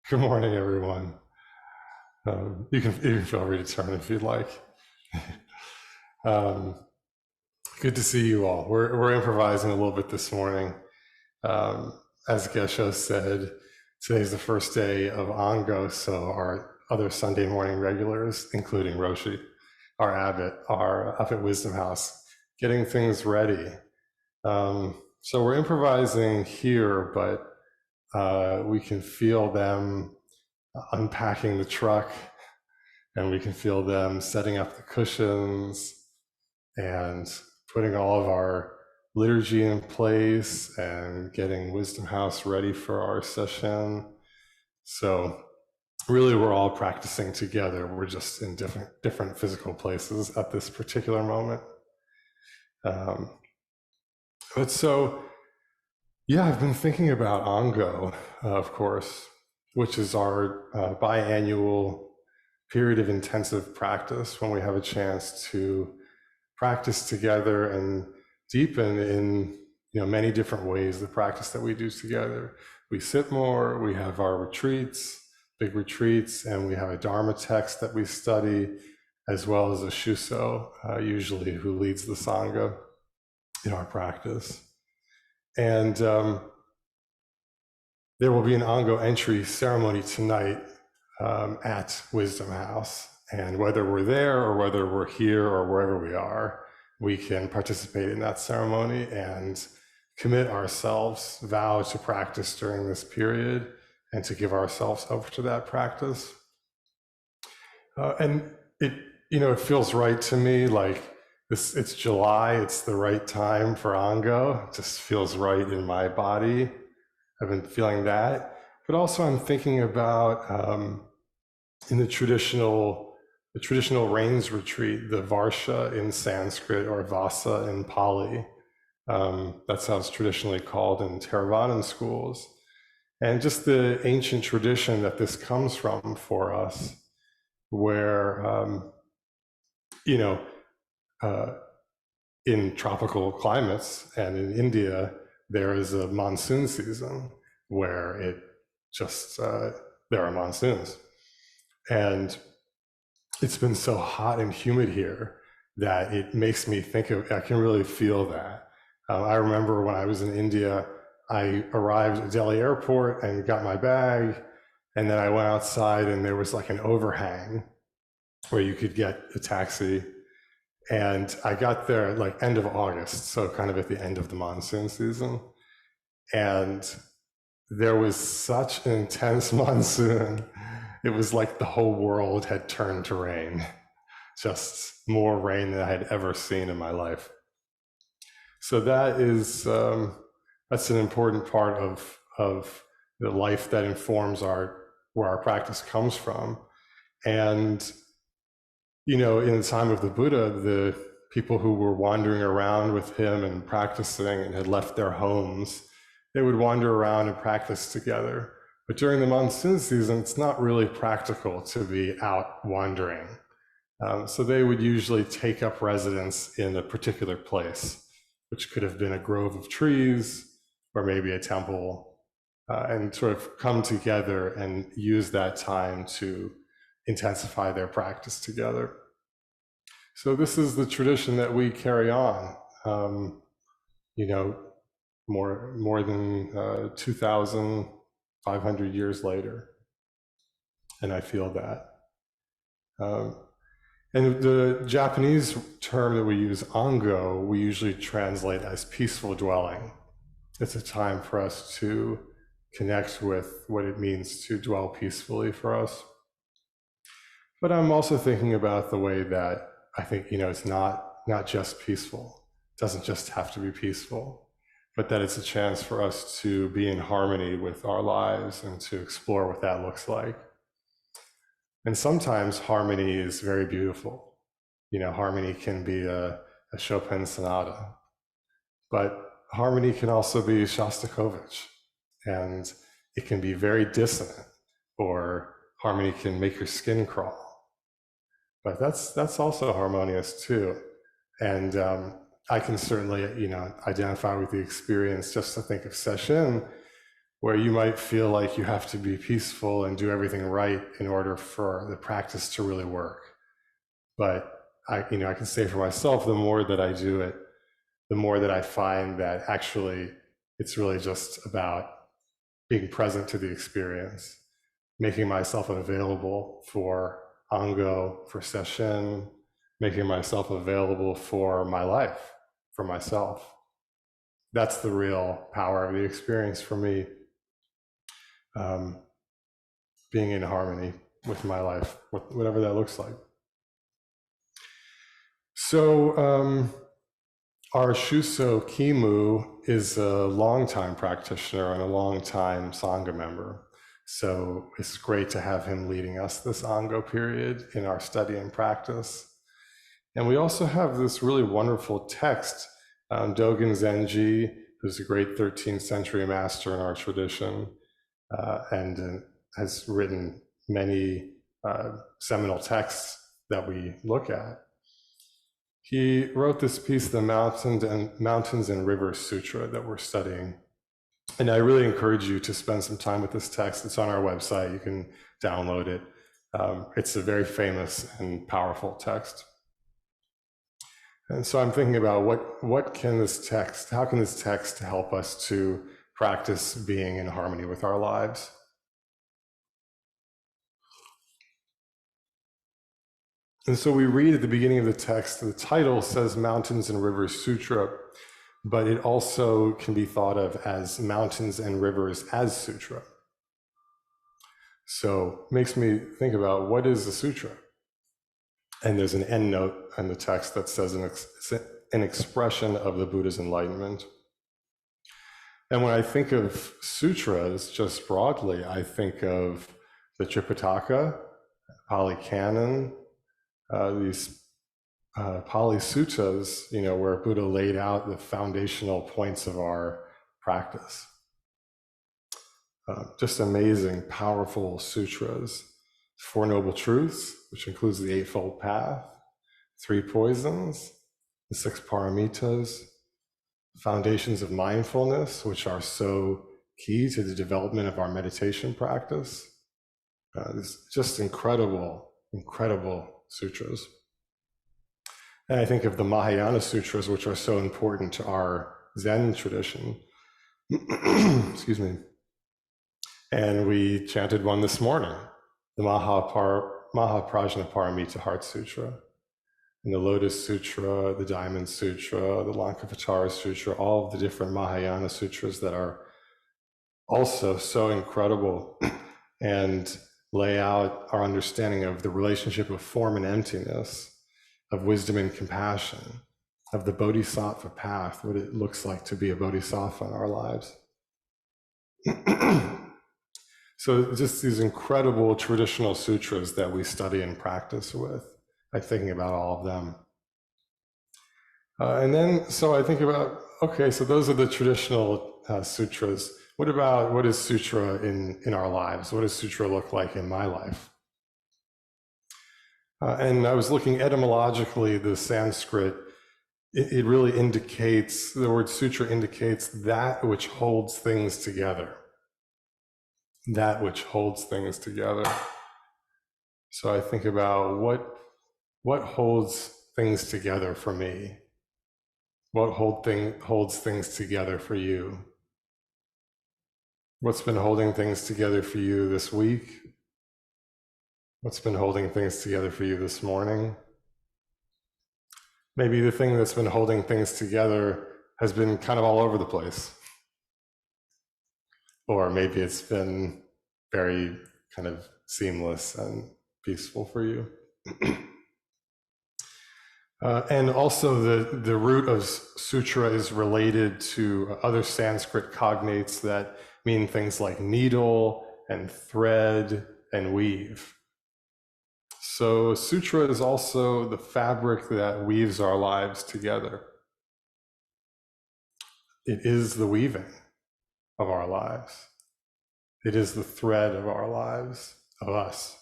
Good morning, everyone. You can feel free to turn if you'd like. um, Good to see you all. We're improvising a little bit this morning. As Gesho said, today's the first day of Ango, so our other Sunday morning regulars, including Roshi, our abbot, are up at Wisdom House getting things ready. So we're improvising here, but we can feel them unpacking the truck, and we can feel them setting up the cushions and putting all of our liturgy in place and getting Wisdom House ready for our session. So really, we're all practicing together. We're just in different physical places at this particular moment. But so, yeah, I've been thinking about Ango, of course, which is our biannual period of intensive practice when we have a chance to practice together and deepen in many different ways the practice that we do together. We sit more, we have our retreats, big retreats, and we have a Dharma text that we study, as well as a Shuso, usually who leads the Sangha in our practice. And there will be an Ango entry ceremony tonight at Wisdom House. And whether we're there or whether we're here or wherever we are, we can participate in that ceremony and commit ourselves, vow to practice during this period and to give ourselves over to that practice. And it feels right to me, like it's July, it's the right time for Ango. It just feels right in my body. I've been feeling that. But also I'm thinking about in the traditional rains retreat, the Varsha in Sanskrit or Vasa in Pali. That's how it's traditionally called in Theravadan schools. And just the ancient tradition that this comes from for us, where, in tropical climates and in India, there is a monsoon season where it just, there are monsoons. And it's been so hot and humid here that it makes me think of, I can really feel that. I remember when I was in India, I arrived at Delhi airport and got my bag, and then I went outside and there was like an overhang where you could get a taxi. And I got there at like end of August, so kind of at the end of the monsoon season. And there was such an intense monsoon. It was like the whole world had turned to rain, just more rain than I had ever seen in my life. So that is, that's an important part of the life that informs where our practice comes from. And, in the time of the Buddha, the people who were wandering around with him and practicing and had left their homes, they would wander around and practice together. But during the monsoon season, it's not really practical to be out wandering. So they would usually take up residence in a particular place, which could have been a grove of trees or maybe a temple, and sort of come together and use that time to intensify their practice together. So this is the tradition that we carry on, more than 2,500 years later. And I feel that. And the Japanese term that we use, Ango, we usually translate as peaceful dwelling. It's a time for us to connect with what it means to dwell peacefully for us. But I'm also thinking about the way that I think, it's not just peaceful. It doesn't just have to be peaceful, but that it's a chance for us to be in harmony with our lives and to explore what that looks like. And sometimes harmony is very beautiful. Harmony can be a Chopin sonata, but harmony can also be Shostakovich, and it can be very dissonant, or harmony can make your skin crawl. But that's also harmonious too. And I can certainly, identify with the experience. Just to think of sesshin, where you might feel like you have to be peaceful and do everything right in order for the practice to really work. But I can say for myself, the more that I do it, the more that I find that actually it's really just about being present to the experience, making myself available for Ango, for session, making myself available for my life, for myself. That's the real power of the experience for me, being in harmony with my life, whatever that looks like. So our Shuso Kimu is a longtime practitioner and a longtime Sangha member. So it's great to have him leading us this Ango period in our study and practice. And we also have this really wonderful text, Dogen Zenji, who's a great 13th century master in our tradition, and has written many seminal texts that we look at. He wrote this piece, the Mountains and Rivers Sutra, that we're studying. And I really encourage you to spend some time with this text. It's on our website. You can download it. It's a very famous and powerful text. And so I'm thinking about how can this text help us to practice being in harmony with our lives? And so we read at the beginning of the text, the title says Mountains and Rivers Sutra, but it also can be thought of as Mountains and Rivers as Sutra. So it makes me think about, what is a sutra? And there's an end note in the text that says an expression of the Buddha's enlightenment. And when I think of sutras, just broadly, I think of the Tripitaka, Pali Canon, these Pali Suttas, where Buddha laid out the foundational points of our practice. Just amazing, powerful sutras. Four Noble Truths, which includes the Eightfold Path, Three Poisons, the Six Paramitas, Foundations of Mindfulness, which are so key to the development of our meditation practice. It's just incredible, incredible sutras. And I think of the Mahayana Sutras, which are so important to our Zen tradition. Excuse me. And we chanted one this morning, the Mahaprajnaparamita Heart Sutra, and the Lotus Sutra, the Diamond Sutra, the Lankavatara Sutra, all of the different Mahayana Sutras that are also so incredible and lay out our understanding of the relationship of form and emptiness, of wisdom and compassion, of the Bodhisattva path, what it looks like to be a Bodhisattva in our lives. So just these incredible traditional sutras that we study and practice with. I'm thinking about all of them. And then, so I think about, okay, so those are the traditional sutras. What is sutra in our lives? What does sutra look like in my life? And I was looking etymologically, the Sanskrit, it really indicates, the word sutra indicates that which holds things together. That which holds things together. So I think about what holds things together for me? What holds things together for you? What's been holding things together for you this week? What's been holding things together for you this morning? Maybe the thing that's been holding things together has been kind of all over the place. Or maybe it's been very kind of seamless and peaceful for you. And also the root of sutra is related to other Sanskrit cognates that mean things like needle and thread and weave. So sutra is also the fabric that weaves our lives together. It is the weaving of our lives. It is the thread of our lives, of us.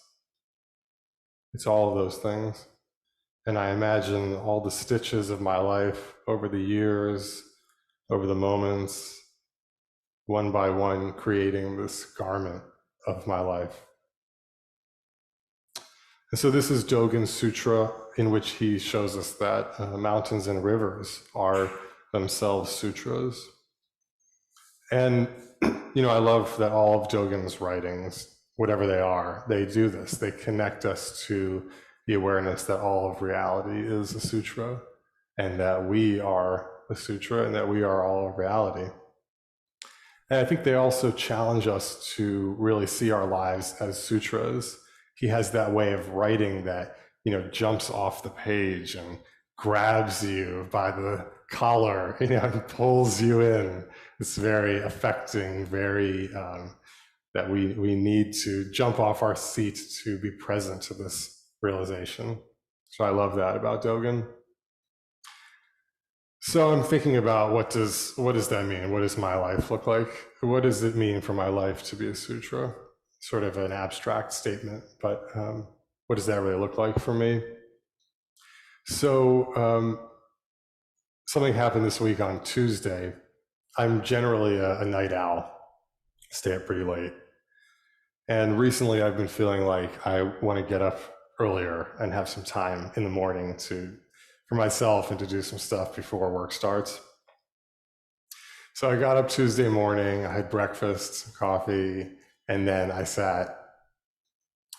It's all of those things. And I imagine all the stitches of my life over the years, over the moments, one by one, creating this garment of my life. And so this is Dogen's Sutra, in which he shows us that mountains and rivers are themselves sutras. And, I love that all of Dogen's writings, whatever they are, they do this. They connect us to the awareness that all of reality is a sutra, and that we are a sutra, and that we are all of reality. And I think they also challenge us to really see our lives as sutras. He has that way of writing that, jumps off the page and grabs you by the collar, and pulls you in. It's very affecting, very, that we need to jump off our seat to be present to this realization. So I love that about Dogen. So I'm thinking about what does that mean? What does my life look like? What does it mean for my life to be a sutra? Sort of an abstract statement, but what does that really look like for me? So something happened this week on Tuesday. I'm generally a night owl, stay up pretty late. And recently I've been feeling like I want to get up earlier and have some time in the morning for myself and to do some stuff before work starts. So I got up Tuesday morning, I had breakfast, coffee, and then I sat,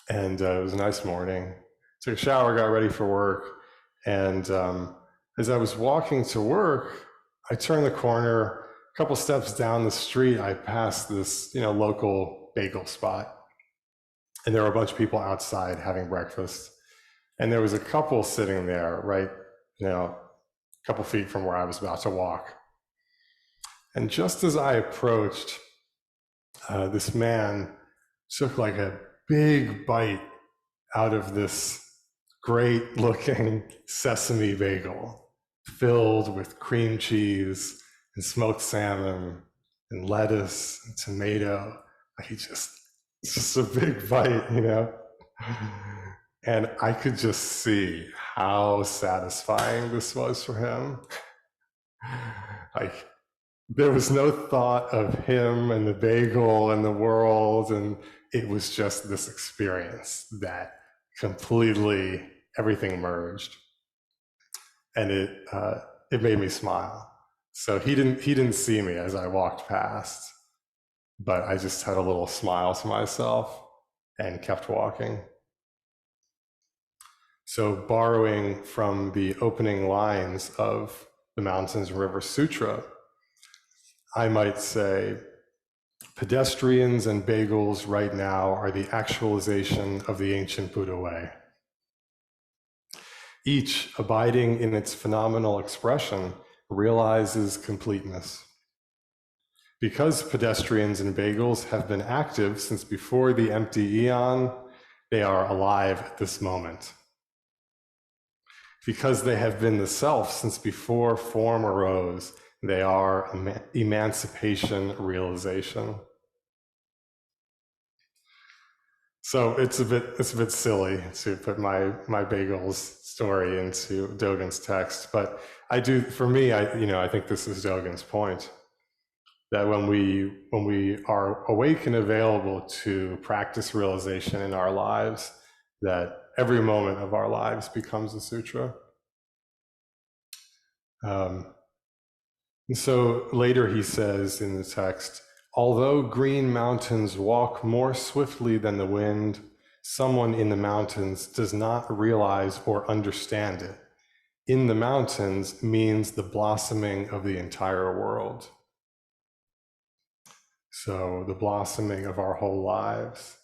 and it was a nice morning. Took a shower, got ready for work, and as I was walking to work, I turned the corner, a couple steps down the street, I passed this, local bagel spot, and there were a bunch of people outside having breakfast, and there was a couple sitting there, right, a couple feet from where I was about to walk. And just as I approached, this man took like a big bite out of this great looking sesame bagel filled with cream cheese and smoked salmon and lettuce and tomato. It's just a big bite, And I could just see how satisfying this was for him. Like, there was no thought of him and the bagel and the world, and it was just this experience that completely everything merged, and it made me smile. So he didn't see me as I walked past, but I just had a little smile to myself and kept walking. So borrowing from the opening lines of the Mountains and Rivers Sutra, I might say, pedestrians and bagels right now are the actualization of the ancient Buddha way. Each, abiding in its phenomenal expression, realizes completeness. Because pedestrians and bagels have been active since before the empty eon, they are alive at this moment. Because they have been the self since before form arose, they are emancipation realization. So it's a bit silly to put my bagels story into Dogen's text, but I think this is Dogen's point, that when we are awake and available to practice realization in our lives, that every moment of our lives becomes a sutra. And so later he says in the text, although green mountains walk more swiftly than the wind, someone in the mountains does not realize or understand it. In the mountains means the blossoming of the entire world. So the blossoming of our whole lives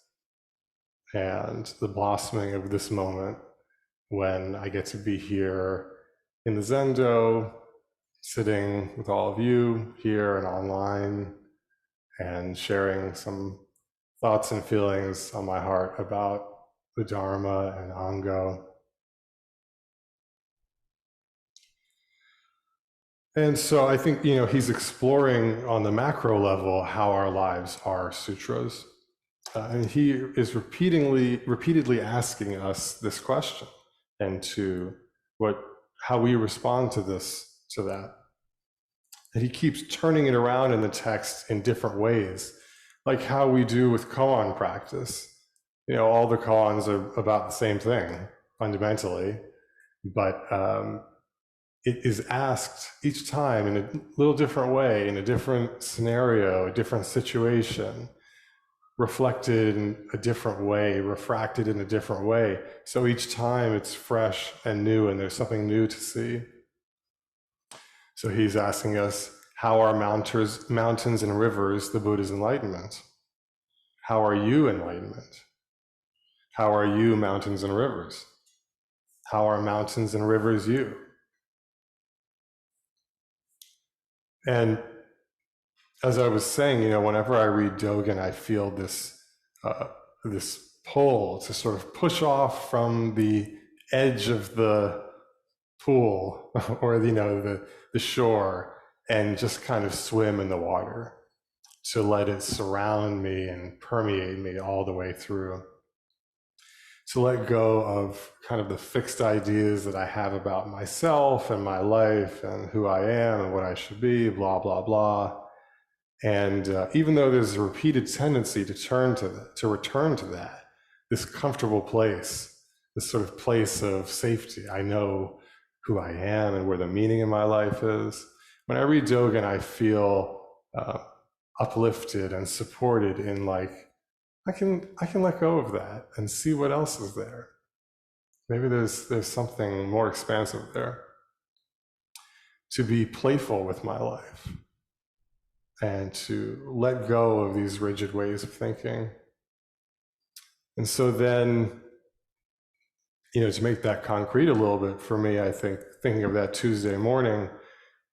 and the blossoming of this moment when I get to be here in the Zendo, sitting with all of you here and online, and sharing some thoughts and feelings on my heart about the Dharma and Ango. And so I think, he's exploring on the macro level how our lives are sutras. And he is repeatedly asking us this question, and how we respond to that. And he keeps turning it around in the text in different ways, like how we do with koan practice. All the koans are about the same thing fundamentally, but it is asked each time in a little different way, in a different scenario, a different situation, reflected in a different way, refracted in a different way. So each time it's fresh and new, and there's something new to see. So he's asking us, how are mountains and rivers the Buddha's enlightenment? How are you enlightenment? How are you mountains and rivers? How are mountains and rivers you? And as I was saying, whenever I read Dogen, I feel this this pull to sort of push off from the edge of the pool or the shore and just kind of swim in the water, to let it surround me and permeate me all the way through, to let go of kind of the fixed ideas that I have about myself and my life and who I am and what I should be, blah, blah, blah. And even though there's a repeated tendency to return to that, this comfortable place, this sort of place of safety, I know who I am and where the meaning in my life is. When I read Dogen, I feel uplifted and supported in I can let go of that and see what else is there. Maybe there's something more expansive there. To be playful with my life and to let go of these rigid ways of thinking. And so then, to make that concrete a little bit for me, I think thinking of that Tuesday morning,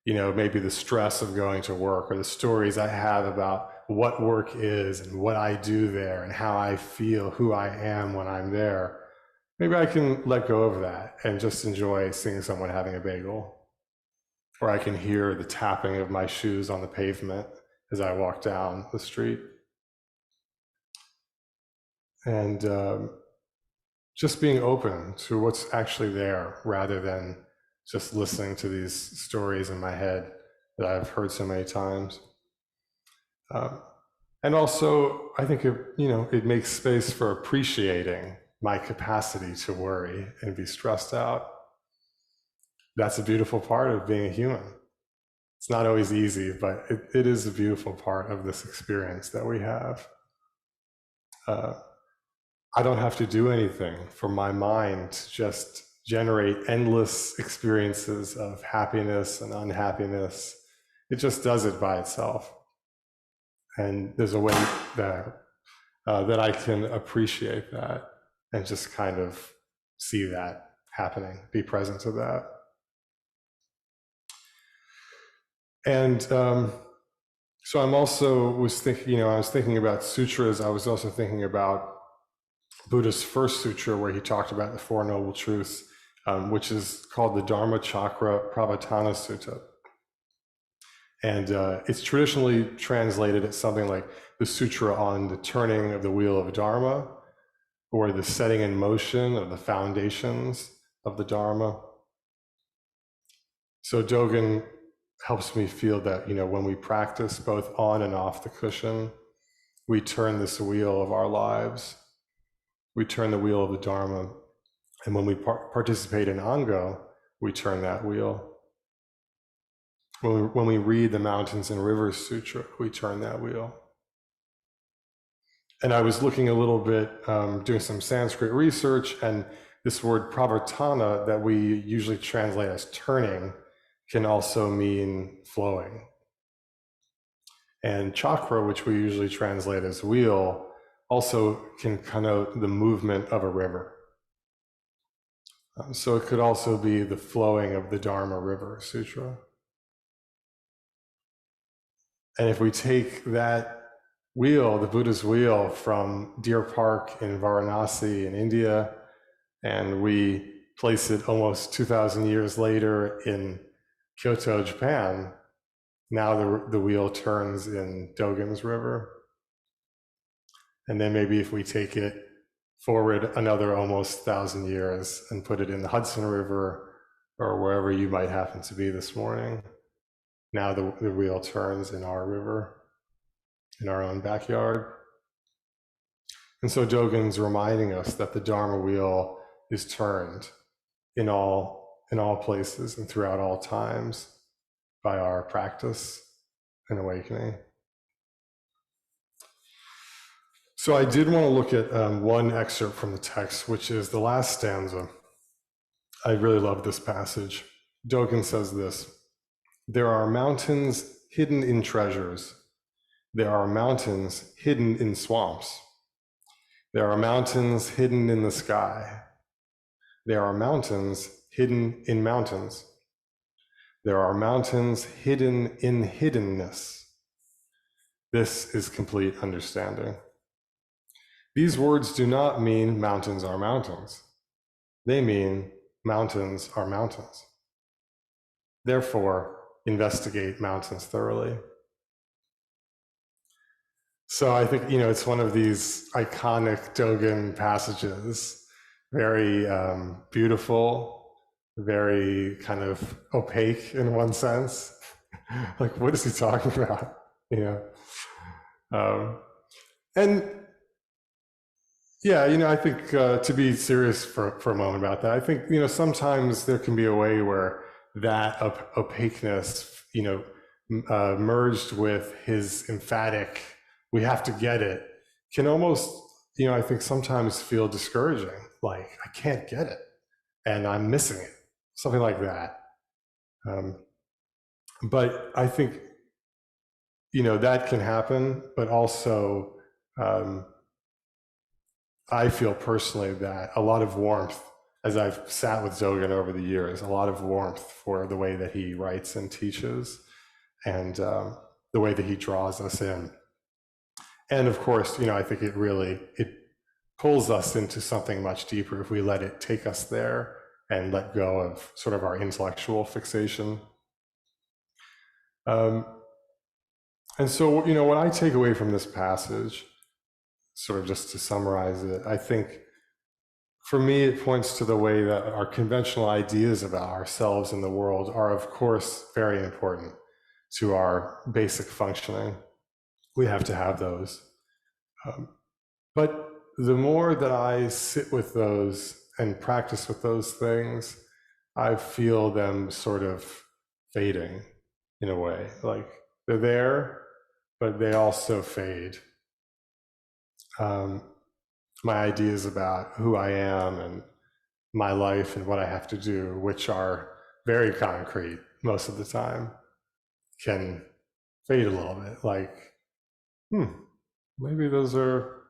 maybe the stress of going to work or the stories I have about what work is and what I do there and how I feel, who I am when I'm there. Maybe I can let go of that and just enjoy seeing someone having a bagel. Or I can hear the tapping of my shoes on the pavement as I walk down the street. And just being open to what's actually there rather than just listening to these stories in my head that I've heard so many times. And also, I think it makes space for appreciating my capacity to worry and be stressed out. That's a beautiful part of being a human. It's not always easy, but it is a beautiful part of this experience that we have. I don't have to do anything for my mind to just generate endless experiences of happiness and unhappiness. It just does it by itself. And there's a way that I can appreciate that and just kind of see that happening, be present to that. And so I was thinking about sutras. I was also thinking about Buddha's first sutra, where he talked about the Four Noble Truths, which is called the Dharma Chakra Pravatana Sutta. And it's traditionally translated as something like the Sutra on the Turning of the Wheel of Dharma, or the setting in motion of the foundations of the Dharma. So Dogen helps me feel that, when we practice both on and off the cushion, we turn this wheel of our lives. We turn the wheel of the Dharma. And when we participate in Ango, we turn that wheel. When we read the Mountains and Rivers Sutra, we turn that wheel. And I was looking a little bit, doing some Sanskrit research, and this word pravartana that we usually translate as turning can also mean flowing. And chakra, which we usually translate as wheel, also can connote the movement of a river. So it could also be the flowing of the Dharma River Sutra. And if we take that wheel, the Buddha's wheel, from Deer Park in Varanasi in India, and we place it almost 2,000 years later in Kyoto, Japan, now the wheel turns in Dogen's River. And then maybe if we take it forward another almost 1,000 years and put it in the Hudson River or wherever you might happen to be this morning, now the wheel turns in our river, in our own backyard. And so Dogen's reminding us that the Dharma wheel is turned in all places and throughout all times by our practice and awakening. So I did want to look at one excerpt from the text, which is the last stanza. I really love this passage. Dogen says this: "There are mountains hidden in treasures. There are mountains hidden in swamps. There are mountains hidden in the sky. There are mountains hidden in mountains. There are mountains hidden in hiddenness. This is complete understanding." These words do not mean mountains are mountains. They mean mountains are mountains. Therefore, investigate mountains thoroughly. So I think, it's one of these iconic Dogen passages, very beautiful, very kind of opaque in one sense. Like, what is he talking about? And yeah, I think to be serious for a moment about that, I think, sometimes there can be a way where that opaqueness, merged with his emphatic, we have to get it, can almost, I think sometimes feel discouraging. Like, I can't get it and I'm missing it, something like that. But I think, that can happen, but also, I feel personally that a lot of warmth, as I've sat with Dogen over the years, a lot of warmth for the way that he writes and teaches, and the way that he draws us in. And of course, I think it pulls us into something much deeper if we let it take us there and let go of sort of our intellectual fixation. And so, what I take away from this passage, sort of just to summarize it, I think for me, it points to the way that our conventional ideas about ourselves and the world are, of course, very important to our basic functioning. We have to have those. But the more that I sit with those and practice with those things, I feel them sort of fading in a way. Like, they're there, but they also fade. My ideas about who I am and my life and what I have to do, which are very concrete most of the time, can fade a little bit. Like, maybe those are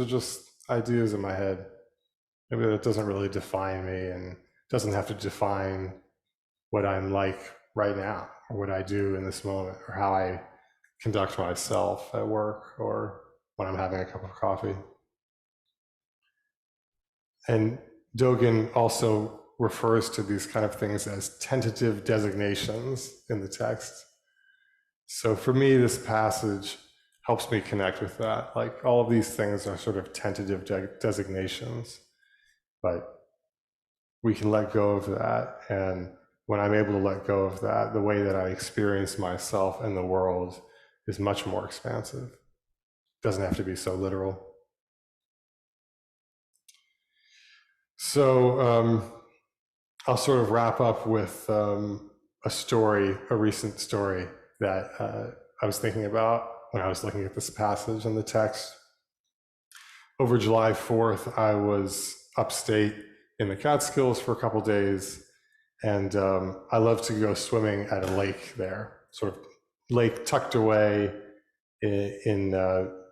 just ideas in my head. Maybe that doesn't really define me and doesn't have to define what I'm like right now, or what I do in this moment, or how I conduct myself at work or when I'm having a cup of coffee. And Dogen also refers to these kind of things as tentative designations in the text. So for me, this passage helps me connect with that. Like, all of these things are sort of tentative designations, but we can let go of that. And when I'm able to let go of that, the way that I experience myself and the world is much more expansive. It doesn't have to be so literal. So I'll sort of wrap up with a recent story that I was thinking about when I was looking at this passage in the text. Over July 4th, I was upstate in the Catskills for a couple days, and I love to go swimming at a lake there, sort of lake tucked away in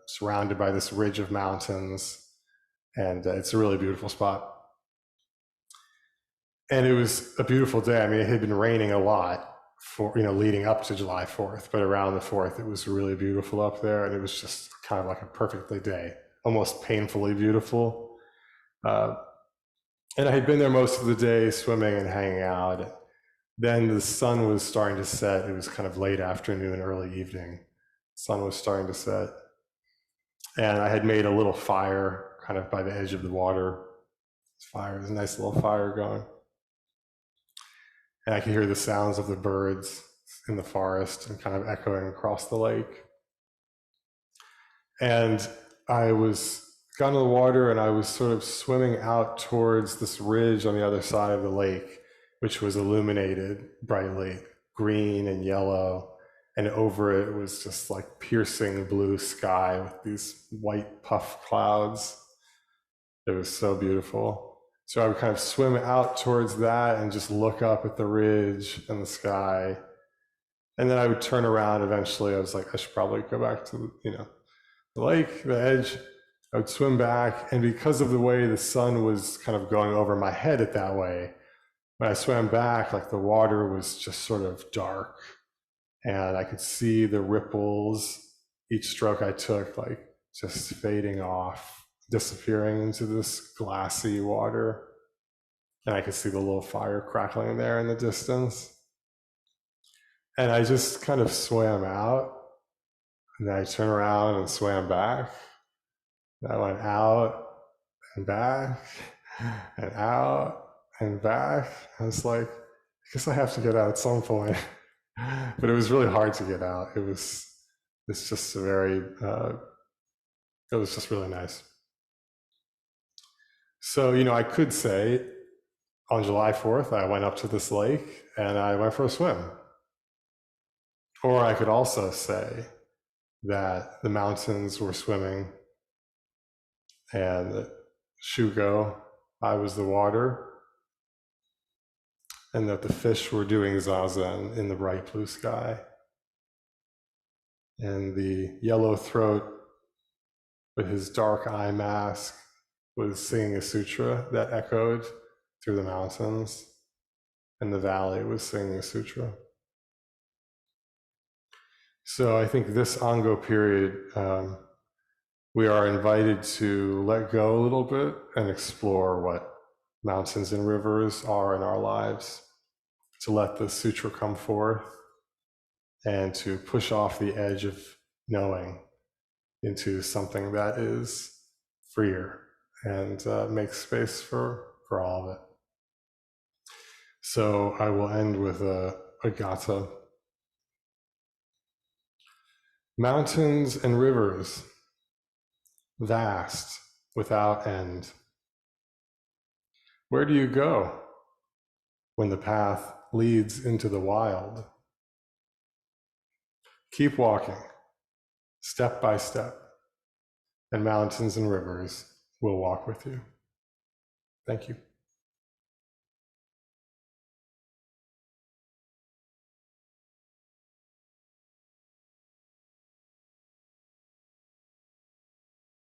surrounded by this ridge of mountains, and it's a really beautiful spot. And it was a beautiful day. I mean, it had been raining a lot for, leading up to July 4th, but around the 4th, it was really beautiful up there, and it was just kind of like a perfectly day, almost painfully beautiful. And I had been there most of the day swimming and hanging out. Then the sun was starting to set. It was kind of late afternoon, early evening. The sun was starting to set. And I had made a little fire kind of by the edge of the water. There's a nice little fire going. And I could hear the sounds of the birds in the forest and kind of echoing across the lake. And I was got into the water and I was sort of swimming out towards this ridge on the other side of the lake, which was illuminated brightly, green and yellow. And over it was just like piercing blue sky with these white puff clouds. It was so beautiful. So I would kind of swim out towards that and just look up at the ridge and the sky. And then I would turn around eventually. I was like, I should probably go back to, the lake, the edge. I would swim back. And because of the way the sun was kind of going over my head at that way, when I swam back, like the water was just sort of dark. And I could see the ripples, each stroke I took, like just fading off, disappearing into this glassy water. And I could see the little fire crackling there in the distance. And I just kind of swam out, and then I turned around and swam back. And I went out and back and out and back. I was like, I guess I have to get out at some point. But it was really hard to get out. It's just it was just really nice. So, I could say on July 4th, I went up to this lake and I went for a swim. Or I could also say that the mountains were swimming and Shugo, I was the water, and that the fish were doing zazen in the bright blue sky. And the yellow throat with his dark eye mask was singing a sutra that echoed through the mountains, and the valley was singing a sutra. So I think this Ango period, we are invited to let go a little bit and explore what mountains and rivers are in our lives, to let the sutra come forth, and to push off the edge of knowing into something that is freer and make space for all of it. So I will end with a gatha. Mountains and rivers, vast, without end. Where do you go when the path leads into the wild? Keep walking, step by step, and mountains and rivers will walk with you. Thank you.